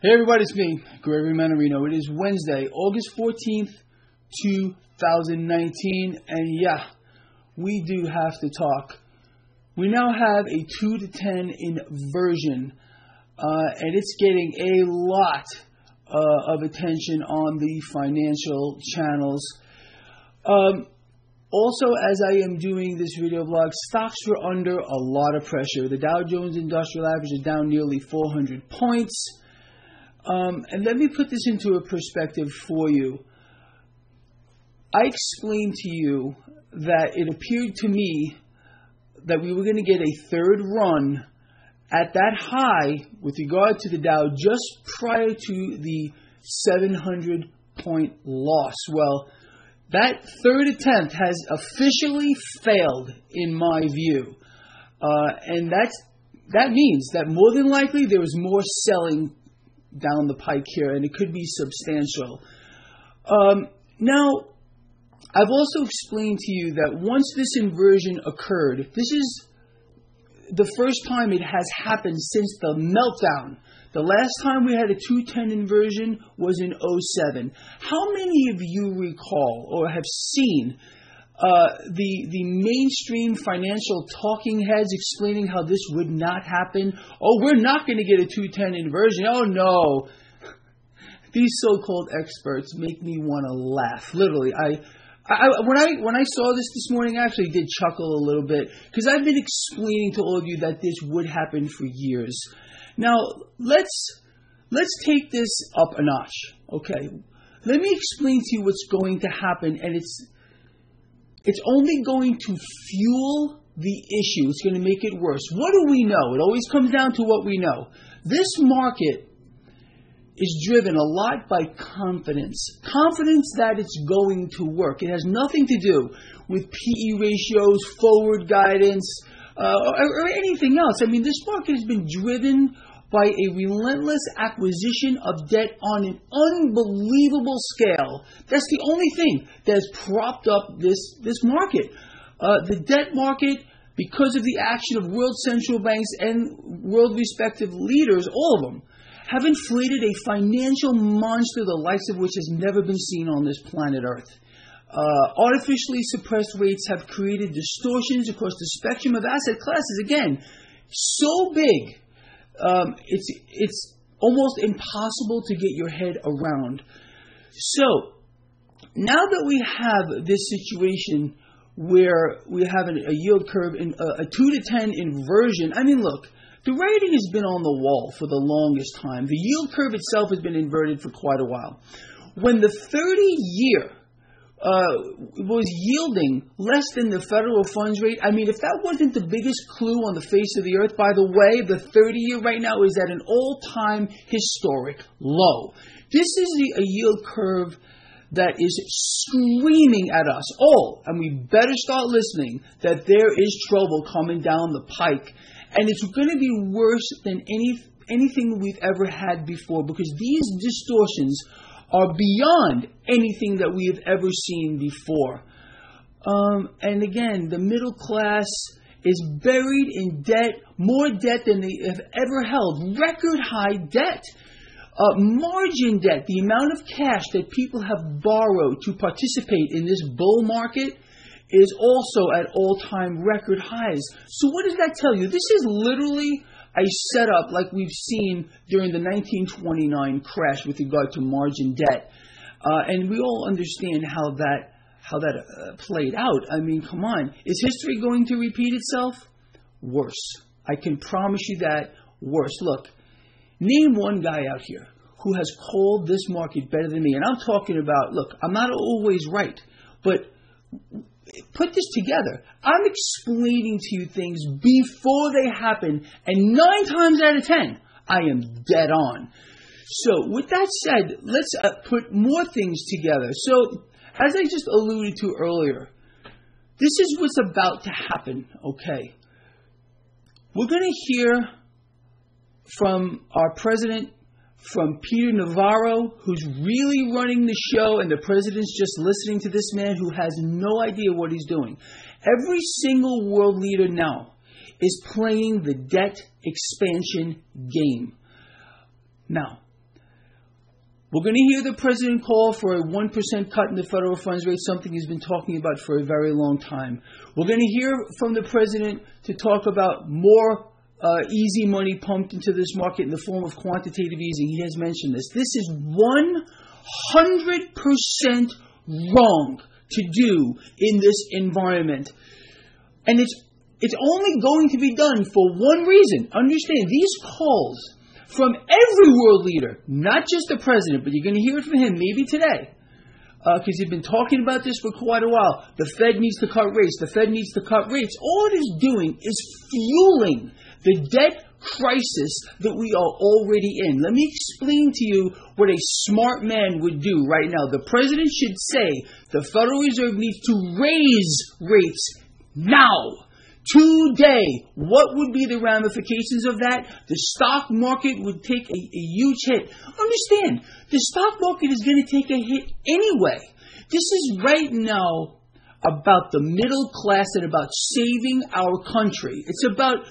Hey everybody, it's me, Gregory Manarino. It is Wednesday, August 14th, 2019, and yeah, we do have to talk. We now have a 2 to 10 inversion, and it's getting a lot of attention on the financial channels. Also, as I am doing this video blog, stocks were under a lot of pressure. The Dow Jones Industrial Average is down nearly 400 points. And let me put this into a perspective for you. I explained to you that it appeared to me that we were going to get a third run at that high with regard to the Dow just prior to the 700-point loss. Well, that third attempt has officially failed in my view. And that means that more than likely there is more selling down the pike here, and it could be substantial. Now, I've also explained to you that once this inversion occurred, this is the first time it has happened since the meltdown. The last time we had a 210 inversion was in 2007. How many of you recall or have seen the mainstream financial talking heads explaining how this would not happen? Oh, we're not going to get a 210 inversion. Oh, no. These so-called experts make me want to laugh. Literally, when I saw this morning, I actually did chuckle a little bit because I've been explaining to all of you that this would happen for years. Now, let's take this up a notch. Okay, let me explain to you what's going to happen, and it's only going to fuel the issue. It's going to make it worse. What do we know? It always comes down to what we know. This market is driven a lot by confidence. Confidence that it's going to work. It has nothing to do with PE ratios, forward guidance, or anything else. I mean, this market has been driven by a relentless acquisition of debt on an unbelievable scale. That's the only thing that has propped up this market. The debt market, because of the action of world central banks and world respective leaders, all of them, have inflated a financial monster the likes of which has never been seen on this planet Earth. Artificially suppressed rates have created distortions across the spectrum of asset classes. Again, so big, it's almost impossible to get your head around. So, now that we have this situation where we have a yield curve in a 2 to 10 inversion, I mean, look, the writing has been on the wall for the longest time. The yield curve itself has been inverted for quite a while. When the 30-year was yielding less than the federal funds rate, I mean, if that wasn't the biggest clue on the face of the earth, by the way, the 30-year right now is at an all-time historic low. This is a yield curve that is screaming at us all, and we better start listening, that there is trouble coming down the pike. And it's going to be worse than anything we've ever had before, because these distortions are beyond anything that we have ever seen before. And again, the middle class is buried in debt, more debt than they have ever held. Record high debt. Margin debt, the amount of cash that people have borrowed to participate in this bull market, is also at all-time record highs. So what does that tell you? This is literally a setup like we've seen during the 1929 crash with regard to margin debt. And we all understand how that played out. I mean, come on. Is history going to repeat itself? Worse. I can promise you that. Worse. Look, name one guy out here who has called this market better than me. And I'm talking about, look, I'm not always right, but put this together. I'm explaining to you things before they happen, and 9 times out of 10, I am dead on. So, with that said, let's put more things together. So, as I just alluded to earlier, this is what's about to happen, okay? We're going to hear from our president, from Peter Navarro, who's really running the show, and the president's just listening to this man who has no idea what he's doing. Every single world leader now is playing the debt expansion game. Now, We're going to hear the president call for a 1% cut in the federal funds rate, something he's been talking about for a very long time. We're going to hear from the president to talk about more easy money pumped into this market in the form of quantitative easing. He has mentioned this. This is 100% wrong to do in this environment. And it's only going to be done for one reason. Understand, these calls from every world leader, not just the president, but you're going to hear it from him maybe today, because he's been talking about this for quite a while. The Fed needs to cut rates. The Fed needs to cut rates. All it is doing is fueling the debt crisis that we are already in. Let me explain to you what a smart man would do right now. The president should say the Federal Reserve needs to raise rates now. Today, what would be the ramifications of that? The stock market would take a huge hit. Understand, the stock market is going to take a hit anyway. This is right now about the middle class and about saving our country. It's about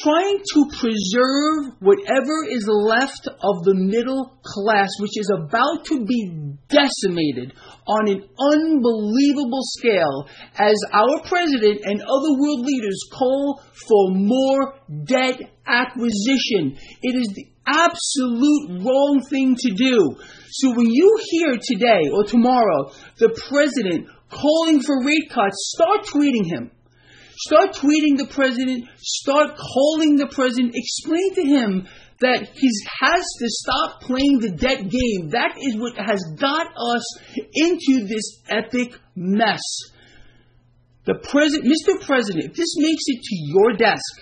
trying to preserve whatever is left of the middle class, which is about to be decimated on an unbelievable scale as our president and other world leaders call for more debt acquisition. It is the absolute wrong thing to do. So when you hear today or tomorrow the president calling for rate cuts, start tweeting him. Start tweeting the president, start calling the president, explain to him that he has to stop playing the debt game. That is what has got us into this epic mess. Mr. President, if this makes it to your desk,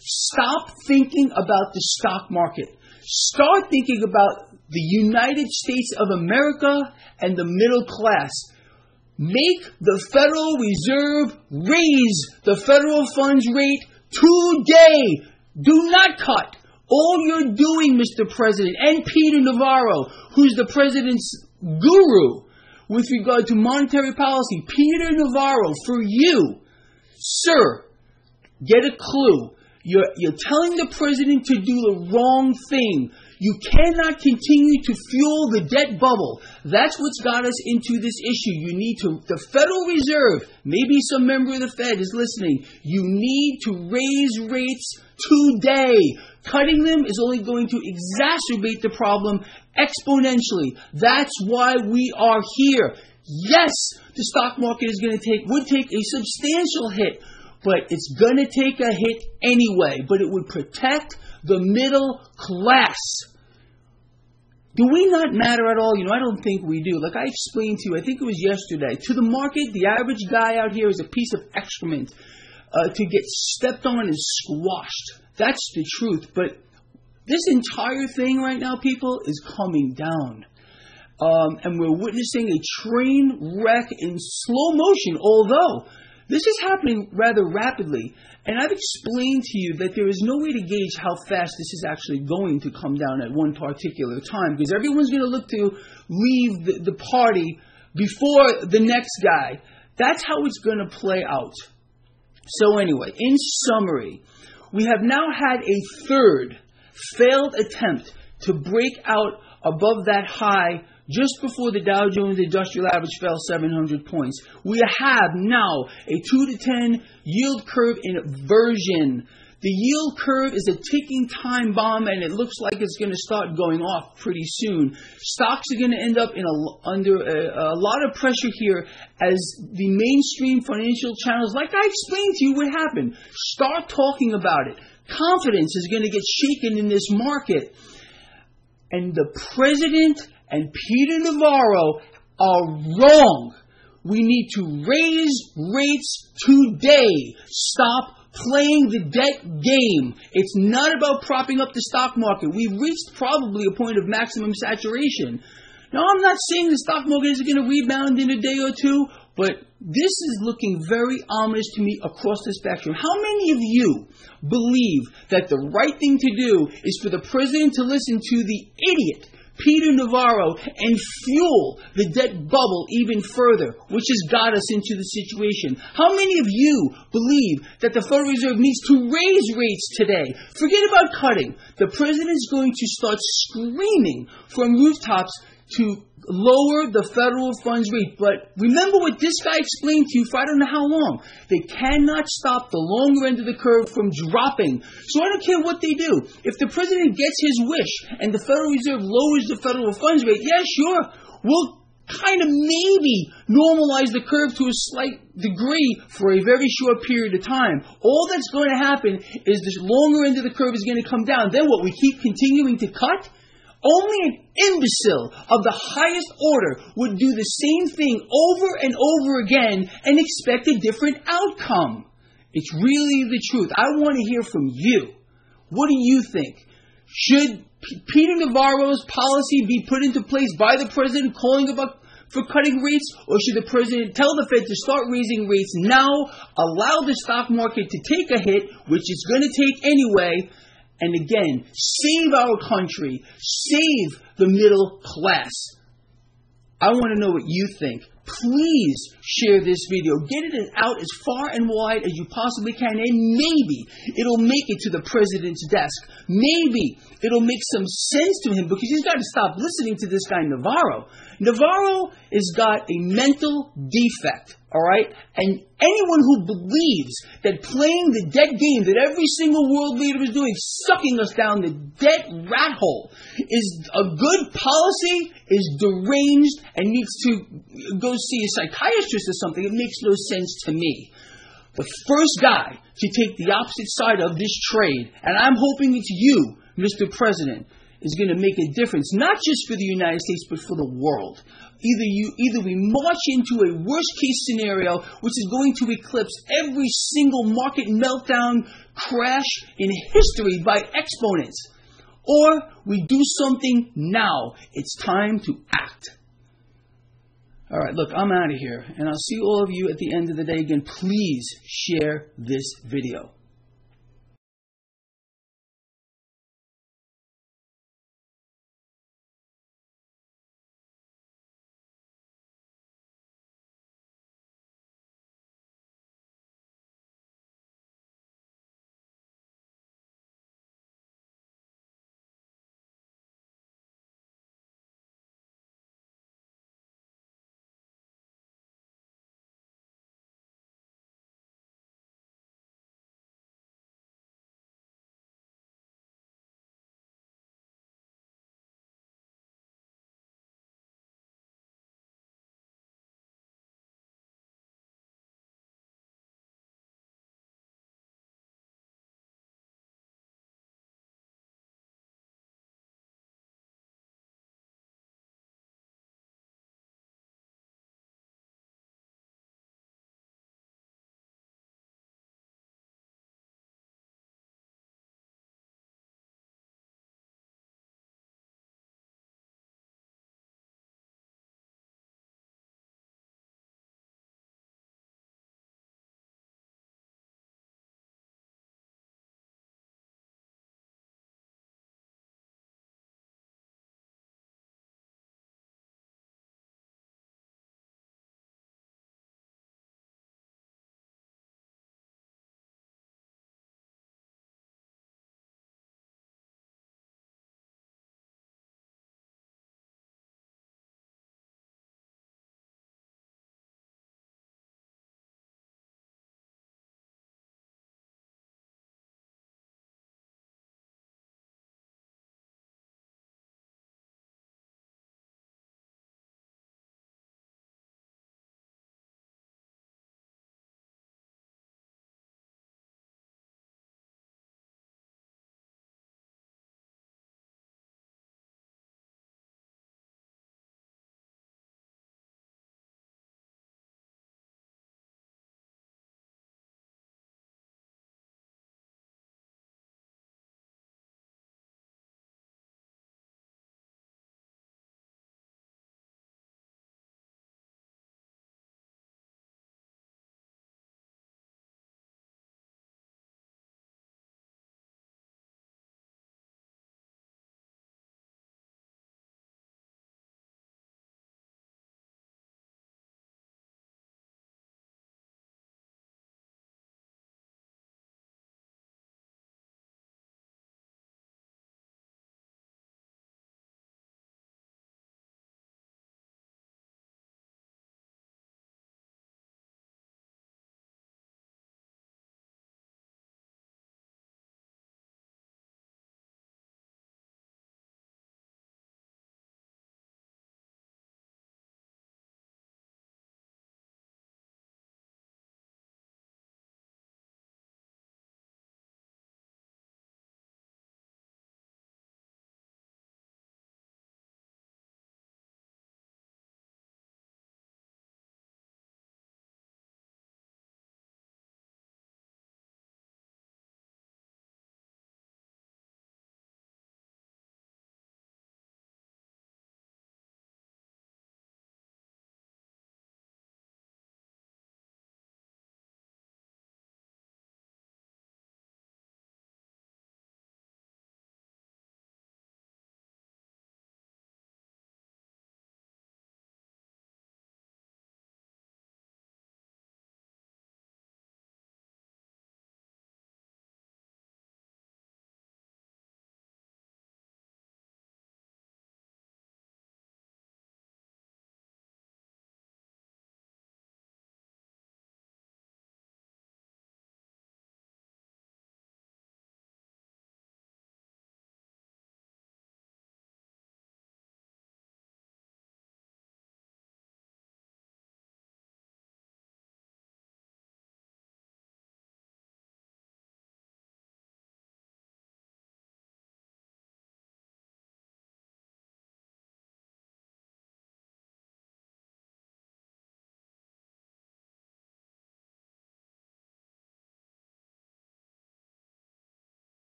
stop thinking about the stock market. Start thinking about the United States of America and the middle class. Make the Federal Reserve raise the federal funds rate today. Do not cut. All you're doing, Mr. President, and Peter Navarro, who's the president's guru with regard to monetary policy, Peter Navarro, for you, sir, get a clue. You're telling the president to do the wrong thing. You cannot continue to fuel the debt bubble. That's what's got us into this issue. You need to, the Federal Reserve, maybe some member of the Fed is listening, you need to raise rates today. Cutting them is only going to exacerbate the problem exponentially. That's why we are here. Yes, the stock market is would take a substantial hit, but it's going to take a hit anyway. But it would protect the middle class. Do we not matter at all? I don't think we do. Like I explained to you, I think it was yesterday, to the market, the average guy out here is a piece of excrement to get stepped on and squashed. That's the truth. But this entire thing right now, people, is coming down. And we're witnessing a train wreck in slow motion, although this is happening rather rapidly. And I've explained to you that there is no way to gauge how fast this is actually going to come down at one particular time, because everyone's going to look to leave the party before the next guy. That's how it's going to play out. So anyway, in summary, we have now had a third failed attempt to break out above that high just before the Dow Jones Industrial Average fell 700 points. We have now a 2 to 10 yield curve inversion. The yield curve is a ticking time bomb, and it looks like it's going to start going off pretty soon. Stocks are going to end up under a lot of pressure here as the mainstream financial channels, like I explained to you what happened, start talking about it. Confidence is going to get shaken in this market. And the president and Peter Navarro are wrong. We need to raise rates today. Stop playing the debt game. It's not about propping up the stock market. We've reached probably a point of maximum saturation. Now, I'm not saying the stock market is going to rebound in a day or two, but this is looking very ominous to me across the spectrum. How many of you believe that the right thing to do is for the president to listen to the idiot Peter Navarro and fuel the debt bubble even further, which has got us into the situation. How many of you believe that the Federal Reserve needs to raise rates today? Forget about cutting. The president's going to start screaming from rooftops to lower the federal funds rate. But remember what this guy explained to you for I don't know how long. They cannot stop the longer end of the curve from dropping. So I don't care what they do. If the president gets his wish and the Federal Reserve lowers the federal funds rate, yeah, sure, we'll kind of maybe normalize the curve to a slight degree for a very short period of time. All that's going to happen is this longer end of the curve is going to come down. Then what, we keep continuing to cut? Only an imbecile of the highest order would do the same thing over and over again and expect a different outcome. It's really the truth. I want to hear from you. What do you think? Should Peter Navarro's policy be put into place by the president calling for cutting rates? Or should the president tell the Fed to start raising rates now, allow the stock market to take a hit, which it's going to take anyway, and again, save our country, save the middle class? I want to know what you think. Please share this video. Get it out as far and wide as you possibly can, and maybe it'll make it to the president's desk. Maybe it'll make some sense to him, because he's got to stop listening to this guy Navarro. Navarro has got a mental defect, all right? And anyone who believes that playing the debt game that every single world leader is doing, sucking us down the debt rat hole, is a good policy, is deranged, and needs to go see a psychiatrist or something. It makes no sense to me. The first guy to take the opposite side of this trade, and I'm hoping it's you, Mr. President, is going to make a difference, not just for the United States, but for the world. Either we march into a worst-case scenario, which is going to eclipse every single market meltdown crash in history by exponents, or we do something now. It's time to act. All right, look, I'm out of here, and I'll see all of you at the end of the day. Again, please share this video.